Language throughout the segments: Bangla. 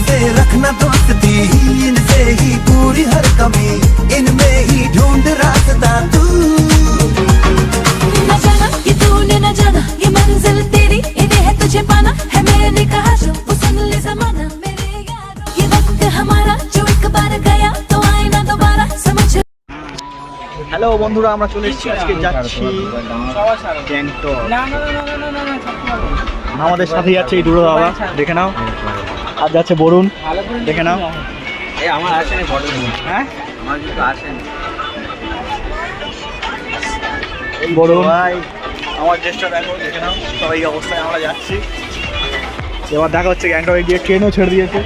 से रखना दोस्ती, इनसे ही पूरी हर कमी, इनमें ही ढूंढ रास्ता तू। न जाना ये तूने न जाना, ये मंजिल तेरी इन्हें है तुझे पाना है, मैंने कहा जो वो सुन ले ज़माना मेरे यारों, ये वक्त हमारा जो एक बार गया तो आए ना दोबारा, समझ। হ্যালো বন্ধুরা, আমরা চলে এসেছি, আজকে যাচ্ছি গ্যাংটক। আমাদের সাথে যাচ্ছে এই দুটো দাদা, দেখে নাও। আর যাচ্ছে বরুণ, দেখে নাও। আমার আসেনি ফটো, হ্যাঁ আমার কিছু আসেনি। বরুণ ভাই, আমার চেষ্টা দেখো, দেখে নাও। সবাই এই অবস্থায় আমরা যাচ্ছি। এবার দেখা হচ্ছে গ্যাংটকে গিয়ে, ট্রেনও ছেড়ে দিয়েছে।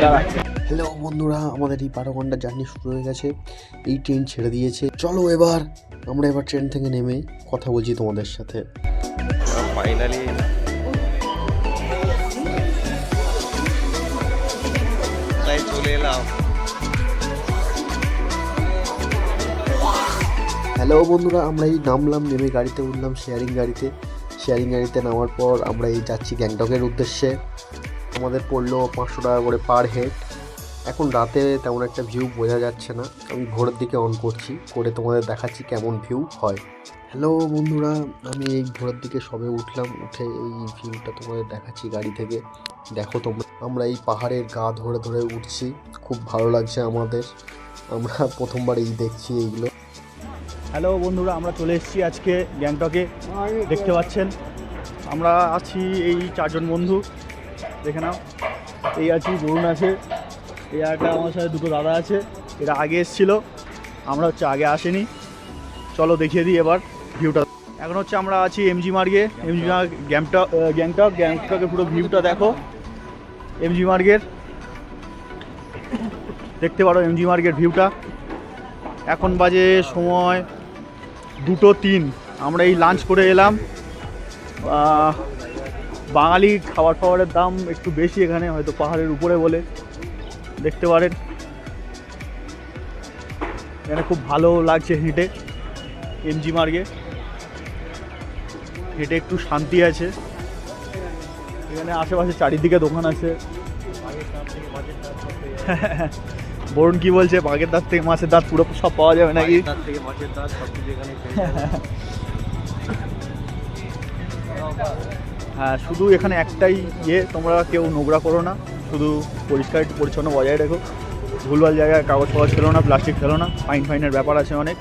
দাঁড়া। হ্যালো বন্ধুরা, আমাদের এই 12 ঘন্টার জার্নি শুরু হয়ে গেছে। এই ট্রেন ছেড়ে দিয়েছে। চলো আমরা এবার ট্রেন থেকে নেমে কথা বলছি তোমাদের সাথে। ফাইনালি তাই চলে এলাম। হ্যালো বন্ধুরা, আমরা এই নামলাম, নেমে গাড়িতে উঠলাম, শেয়ারিং গাড়িতে নামার পর আমরা এই যাচ্ছি গ্যাংটকের উদ্দেশ্যে। আমাদের পড়লো 500 টাকা করে পার হেড। এখন রাতে তেমন একটা ভিউ বোঝা যাচ্ছে না, আমি ভোরের দিকে অন করছি, করে তোমাদের দেখাচ্ছি কেমন ভিউ হয়। হ্যালো বন্ধুরা, আমি এই ভোরের দিকে সবে উঠলাম, উঠে এই ভিউটা তোমাদের দেখাচ্ছি গাড়ি থেকে। দেখো তোমরা, আমরা এই পাহাড়ের গা ধরে ধরে উঠছি, খুব ভালো লাগছে আমাদের। আমরা প্রথমবার এই দেখছি এইগুলো। হ্যালো বন্ধুরা, আমরা চলে এসেছি আজকে গ্যাংটকে, দেখতে পাচ্ছেন। আমরা আছি এই 4 জন বন্ধু, দেখে নাও। এই আছি, বরুণ আছে, এই একটা আমার সাথে দুটো দাদা আছে। এরা আগে এসেছিল, আমরা হচ্ছে আগে আসেনি। চলো দেখিয়ে দিই এবার ভিউটা। এখন হচ্ছে আমরা আছি এমজি মার্গে, এমজি মার্গ গ্যাংটকের পুরো ভিউটা দেখো। এমজি মার্গের দেখতে পারো, এমজি মার্গের ভিউটা। এখন বাজে সময় 2:03। আমরা এই লাঞ্চ করে এলাম। বাঙালি খাবারের দাম একটু বেশি এখানে, হয়তো পাহাড়ের উপরে বলে, দেখতে পারেন। এখানে খুব ভালো লাগছে হেঁটে, এমজি মার্গে হেঁটে একটু শান্তি আছে। এখানে আশেপাশে চারিদিকে দোকান আছে। বরুণ কি বলছে, বাঘের দাঁত থেকে মাছের দাঁত পুরো সব পাওয়া যাবে নাকি? হ্যাঁ, শুধু এখানে একটাই তোমরা কেউ নোংরা করো না, শুধু পরিষ্কার পরিচ্ছন্ন বজায় রেখো। ভুলভাল জায়গায় কাগজ ফেলো না, প্লাস্টিক ফেলো না, ফাইনের ব্যাপার আছে অনেক।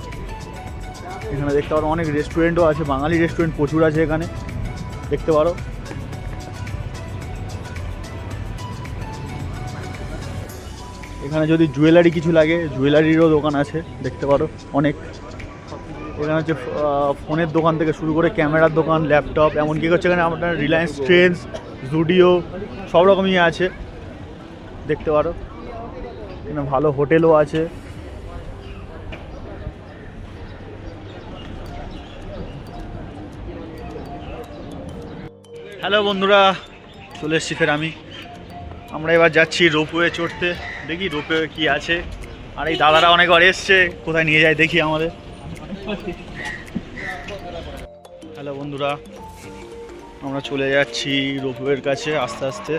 এখানে দেখতে পারো অনেক রেস্টুরেন্টও আছে, বাঙালি রেস্টুরেন্ট প্রচুর আছে এখানে, দেখতে পারো। এখানে যদি জুয়েলারি কিছু লাগে, জুয়েলারিরও দোকান আছে, দেখতে পারো অনেক। এখানে হচ্ছে ফোনের দোকান থেকে শুরু করে ক্যামেরার দোকান, ল্যাপটপ, এমনকি হচ্ছে এখানে আপনার রিলায়েন্স ট্রেন্ডস, জুডিও সব রকমই আছে, দেখতে পারো। এখানে ভালো হোটেলও আছে। হ্যালো বন্ধুরা, চলে এসেছি ফের আমরা এবার যাচ্ছি রোপওয়ে চড়তে। দেখি রোপওয়ে কি আছে। আর এই দাদারা অনেকবার এসছে, কোথায় নিয়ে যায় দেখি আমাদের। হ্যালো বন্ধুরা, আমরা চলে যাচ্ছি রোপওয়ের কাছে আস্তে আস্তে।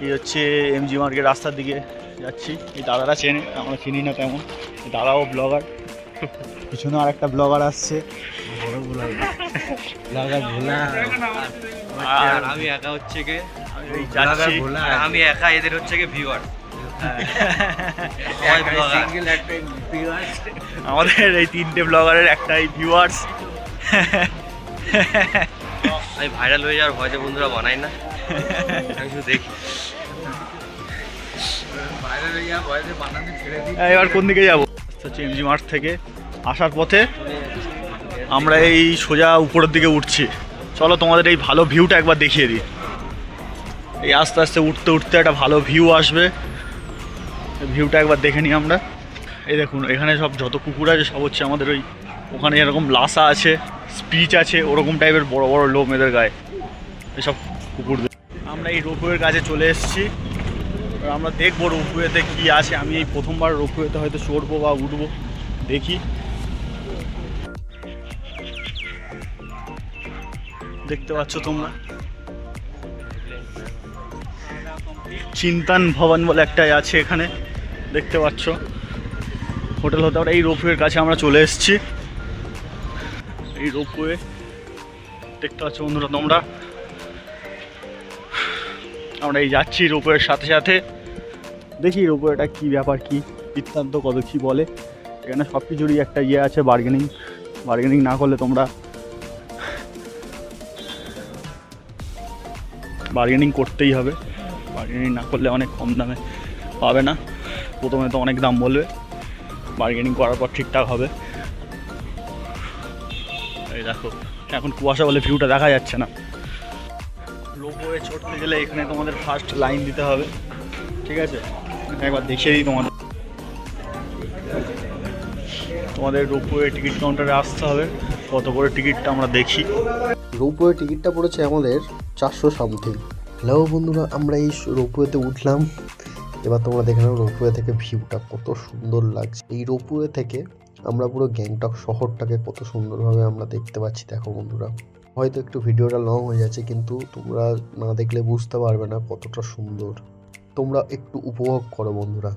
এই হচ্ছে এমজি মার্গের রাস্তার দিকে যাচ্ছি। এই দাদারা চেনে, আমরা চিনি না তেমন। দাদাও ব্লগার, পিছনে আর একটা ব্লগার আসছে, বড় ব্লগার ভোলা। আর আমি একা হচ্ছে কে আমি একা, এদের হচ্ছে কে ভিউয়ার। আমাদের এই 3টে ব্লগারের একটাই ভিউয়ার্স। আমি ভাইরাল হয়ে যাওয়ার ভয়তে বন্ধুরা বানাই না, আমি শুধু দেখি। এবার কোন দিকে যাবো? হচ্ছে এমজি মার্ট থেকে আসার পথে আমরা এই সোজা উপরের দিকে উঠছি। চলো তোমাদের এই ভালো ভিউটা একবার দেখিয়ে দিই। এই আস্তে আস্তে উঠতে উঠতে একটা ভালো ভিউ আসবে, ভিউটা একবার দেখে নিই আমরা। এই দেখুন, এখানে সব যত কুকুর আছে সব হচ্ছে আমাদের ওখানে এরকম লাসা আছে, স্পিচ আছে, ওরকম টাইপের বড় বড় লোম এদের গায়ে, এসব কুকুরদের। আমরা এই রোপওয়ের কাছে চলে এসেছি, আমরা দেখবো রোপওয়েতে কী আছে। আমি এই প্রথমবার রোপওয়েতে হয়তো চড়বো বা উঠবো, দেখি। দেখতে পাচ্ছ তোমরা, চিন্তন ভবন বলে একটা আছে এখানে, দেখতে পাচ্ছ হোটেল হতে পারে। এই রোপওয়ের কাছে আমরা চলে এসেছি। এই রোপওয়ে দেখতে পাচ্ছ বন্ধুরা তোমরা, আমরা এই যাচ্ছি রোপওয়ের সাথে সাথে। দেখি রোপওয়েটা কী ব্যাপার, কী বৃত্তান্ত, কত কী বলে। এখানে সব কিছুরই একটা ইয়ে আছে, বার্গেনিং না করলে তোমরা বার্গেনিং করতেই হবে। বার্গেনিং না করলে অনেক কম দামে পাবে না। প্রথমে তো অনেক দাম বলবে, বার্গেনিং করার পর ঠিকঠাক হবে। এই দেখো এখন কুয়াশা বলে ভিউটা দেখা যাচ্ছে না। রোপওয়ে চড়তে গেলে এখানে তোমাদের ফার্স্ট লাইন দিতে হবে, ঠিক আছে? একবার দেখিয়ে দিই তোমাদের রোপওয়ে টিকিট কাউন্টারে আসতে হবে। কত করে টিকিটটা আমরা দেখি। রোপওয়ে টিকিটটা পড়েছে আমাদের 400 সামথিং। হ্যালো বন্ধুরা, আমরা এই রোপওয়েতে উঠলাম। এবার তোমরা দেখে নাও রোপওয়ে থেকে ভিউটা কত সুন্দর লাগছে। এই রোপওয়ে থেকে আমরা পুরো গ্যাংটক শহরটাকে কত সুন্দরভাবে আমরা দেখতে পাচ্ছি। দেখো বন্ধুরা, হয়তো একটু ভিডিওটা লং হয়ে যাচ্ছে, কিন্তু তোমরা না দেখলে বুঝতে পারবে না কতটা সুন্দর। তোমরা একটু উপভোগ করো বন্ধুরা।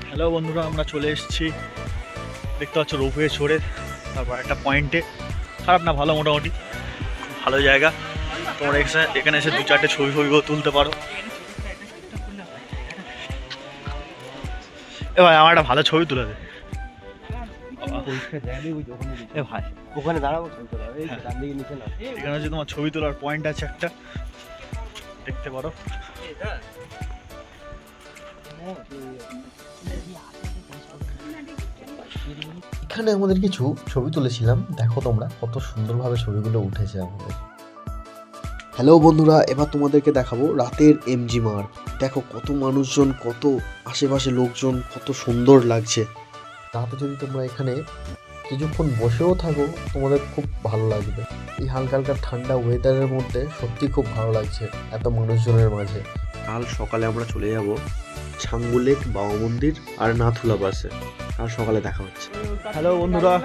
হ্যালো বন্ধুরা, আমরা চলে এসেছি দেখতে পাচ্ছ রোপওয়ে চড়ে। তারপর একটা পয়েন্টে, খারাপ না ভালো, মোটামুটি ভালো জায়গা। তোমরা এখানে এসে 2-4টে ছবিও তুলতে পারো। এ ভাই আমার একটা ভালো ছবি তুলে দে। এ ভাই ওখানে দাঁড়াবো, এখানে হচ্ছে তোমার ছবি তোলার পয়েন্ট আছে একটা, দেখতে পারো। এখানে আমাদের কিছু ছবি তুলেছিলাম, দেখো তোমরা কত সুন্দরভাবে ছবিগুলো উঠেছে আমাদের। হ্যালো বন্ধুরা, এবার তোমাদেরকে দেখাবো রাতের এমজি মার্গ। দেখো কত মানুষজন, কত আশেপাশে লোকজন, কত সুন্দর লাগছে। রাতে যদি তোমরা এখানে কিছুক্ষণ বসেও থাকো তোমাদের খুব ভালো লাগবে। এই হালকা হালকা ঠান্ডা ওয়েদারের মধ্যে সত্যি খুব ভালো লাগছে এত মানুষজনের মাঝে। কাল সকালে আমরা চলে যাব ছাঙ্গু লেক, বাবা মন্দির আর নাথুলা বাসে। কাল সকালে দেখা হচ্ছে। হ্যালো বন্ধুরা,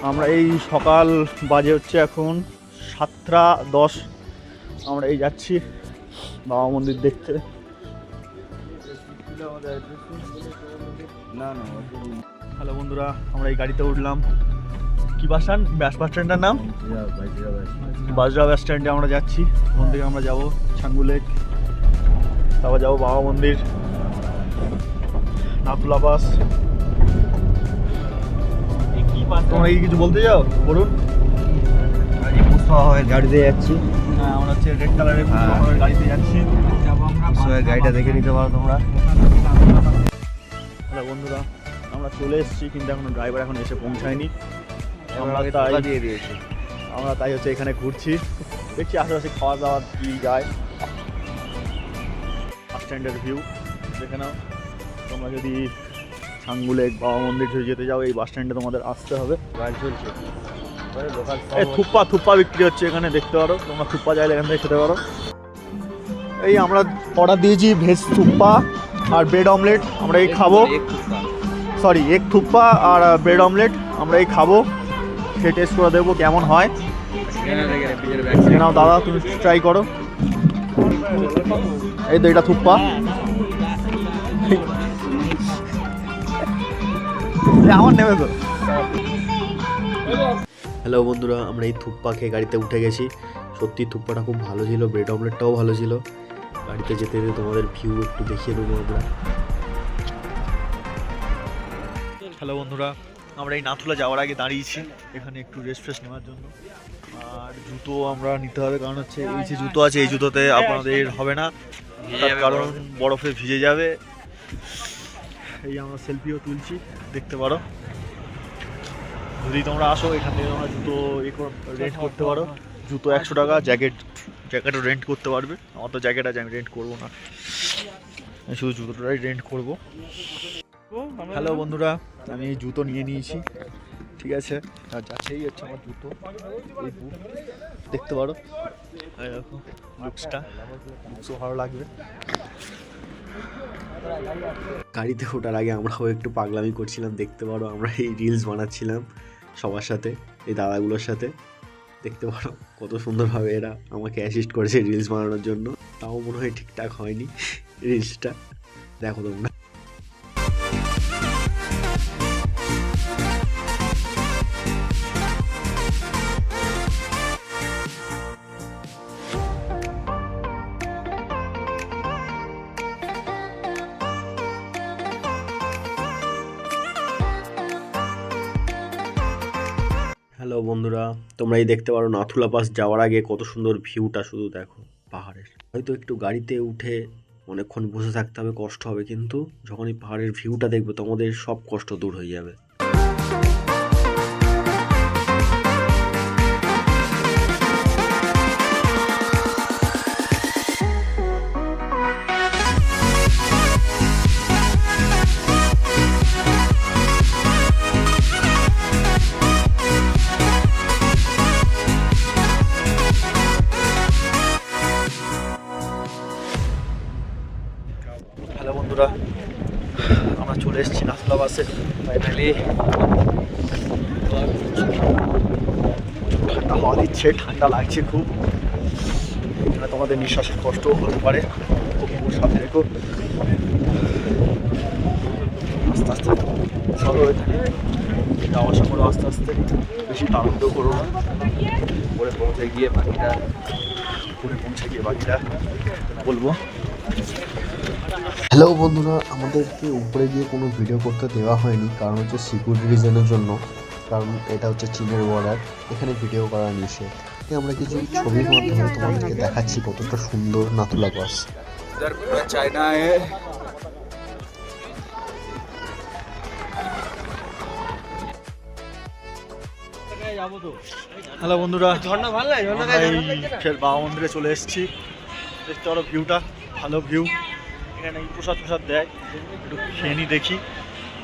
আমরা এই সকাল বাজে হচ্ছে এখন 7:10। আমরা এই যাচ্ছি বাবা মন্দির দেখতে। হ্যালো বন্ধুরা, আমরা এই গাড়িতে উঠলাম। কি বাস স্ট্যান্ড? বাস স্ট্যান্ডের নাম বাজরা বাস স্ট্যান্ডে আমরা যাচ্ছি। ওখান থেকে আমরা যাবো ছাঙ্গু লেক, তারপর যাবো বাবা মন্দির, নাথুলা বাস। তোমরা কি কিছু বলতে যাও? বলুন। গাড়িতে যাচ্ছি। হ্যাঁ, আমরা হচ্ছে রেড কালারের গাড়িতে যাচ্ছি। গাড়িটা দেখে নিতে পারো তোমরা। হ্যালো বন্ধুরা, আমরা চলে এসেছি, কিন্তু এখনো ড্রাইভার এখন এসে পৌঁছায়নি। আমরা তাই হচ্ছে এখানে ঘুরছি, দেখছি আশেপাশে খাওয়া দাওয়া কি যায়। বাস স্ট্যান্ডের ভিউ দেখে নাও। তোমরা যদি ছাঙ্গু লেক, বাবা মন্দির যেতে যাও, এই বাস স্ট্যান্ডে তোমাদের আসতে হবে। গাড়ি চলছে, এই থুপ্পা বিক্রি হচ্ছে এখানে, দেখতে পারো তোমরা। থুপ্পা চাইলে এখান থেকে খেতে পারো। এই আমরা অর্ডার দিয়েছি ভেজ থুপ্পা আর ব্রেড অমলেট। আমরা এই খাবো, সরি এগ থুপ্পা আর ব্রেড অমলেট। আমরা এই খাবো, খেয়ে টেস্ট করে দেবো কেমন হয়। নাও দাদা, তুমি ট্রাই করো। এই তো এটা থুপ্পা। আমার নেবে তো। হ্যালো বন্ধুরা, আমরা এই থুপ্পা খেয়ে গাড়িতে উঠে গেছি। সত্যি থুপ্পাটা খুব ভালো ছিল, ব্রেড অমলেটটাও ভালো ছিল। গাড়িতে যেতে যেতে তোমাদের ভিউ একটু দেখিয়ে দেবো আমরা। হ্যালো বন্ধুরা, আমরা এই নাথুলা যাওয়ার আগে দাঁড়িয়েছি এখানে একটু রেস্ট ফ্রেস্ট নেওয়ার জন্য। আর জুতো আমরা নিতে হবে, কারণ হচ্ছে এই যে জুতো আছে এই জুতোতে আপনাদের হবে না, তার কারণ বরফে ভিজে যাবে। এই আমরা সেলফিও তুলছি, দেখতে পারো। যদি তোমরা আসো এখান থেকে তোমরা জুতো রেন্ট করতে পারো। জুতো 100 টাকা, জ্যাকেটও রেন্ট করতে পারবে। আমার তো জ্যাকেট আছে, আমি রেন্ট করবো না, আমি শুধু জুতোটাই রেন্ট করবো। হ্যালো বন্ধুরা, আমি এই জুতো নিয়ে নিয়েছি, ঠিক আছে। আর যাচ্ছেই হচ্ছে আমার জুতো, এই বুট দেখতে পারো, এরকম লুকসও ভালো লাগবে। গাড়িতে ওঠার আগে আমরাও একটু পাগলামি করছিলাম, দেখতে পারো। আমরা এই রিলস বানাচ্ছিলাম সবার সাথে, এই দাদাগুলোর সাথে। দেখতে পারো কত সুন্দরভাবে এরা আমাকে অ্যাসিস্ট করেছে রিলস বানানোর জন্য। তাও মনে হয় ঠিকঠাক হয়নি রিলসটা, দেখো তোমরা। হ্যালো বন্ধুরা, তোমরা এই দেখতে পারো নাথুলা পাস যাওয়ার আগে কত সুন্দর ভিউটা, শুধু দেখো পাহাড়ের। হয়তো একটু গাড়িতে উঠে অনেকক্ষণ বসে থাকতে হবে, কষ্ট হবে, কিন্তু যখন এই পাহাড়ের ভিউটা দেখবে তোমাদের সব কষ্ট দূর হয়ে যাবে। হ্যালো বন্ধুরা, আমরা চলে এসেছি নাথুলা বাসে ফাইনালি। ঠান্ডা হাওয়া দিচ্ছে, ঠান্ডা লাগছে খুব। এখানে তোমাদের নিঃশ্বাসের কষ্ট হতে পারে, খুব সাথে রেখো। আস্তে আস্তে চলো, এখানে যাওয়া আসা করো আস্তে আস্তে, বেশি তাড়াহুড়ো করো না। উপরে পৌঁছে গিয়ে বাকিটা বলবো। হ্যালো বন্ধুরা, আমাদেরকে উপরে গিয়ে কোনো ভিডিও করতে দেওয়া হয়নি, কারণ হচ্ছে সিকিউরিটি রিজনের জন্য। কারণ এটা হচ্ছে চীনের বর্ডার, এখানে ভিডিও করা নিষেধ। আমরা কিছু ছবির মাধ্যমে তোমাদেরকে দেখাচ্ছি কতটা সুন্দর নাথুলা পাস। চায়না হ্যালো বন্ধুরা, ফের বাবা মন্দিরে চলে এসেছি। দেখতে পারো ভিউটা, ভালো ভিউ। এখানে প্রসাদ দেয়, একটু খেয়ে নি দেখি।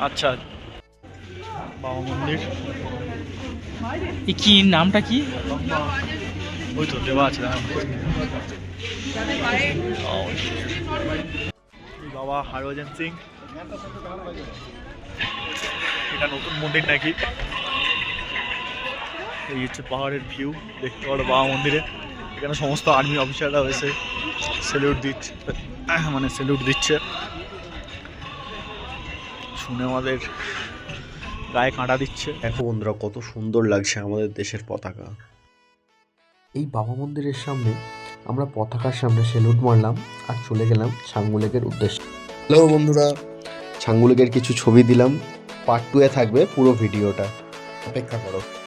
আচ্ছা, বাবা মন্দির কি নামটা কি? ওই তো দেওয়া আছে, বাবা হরভজন সিং। এটা নতুন মন্দির নাকি। এই হচ্ছে পাহাড়ের ভিউ, দেখতে পারো বাবা মন্দিরে। এখানে সমস্ত আর্মি অফিসাররা এসে স্যালুট দিচ্ছে, শুনে আমাদের গায়ে কাঁটা দিচ্ছে। দেখো বন্ধুরা, কত সুন্দর লাগছে আমাদের দেশের পতাকা। এই বাবা মন্দিরের সামনে আমরা পতাকার সামনে স্যালুট মারলাম আর চলে গেলাম ছাঙ্গু লেকের উদ্দেশ্যে। হ্যালো বন্ধুরা, ছাঙ্গু লেকের কিছু ছবি দিলাম, পার্ট 2 এ থাকবে পুরো ভিডিওটা, অপেক্ষা করো।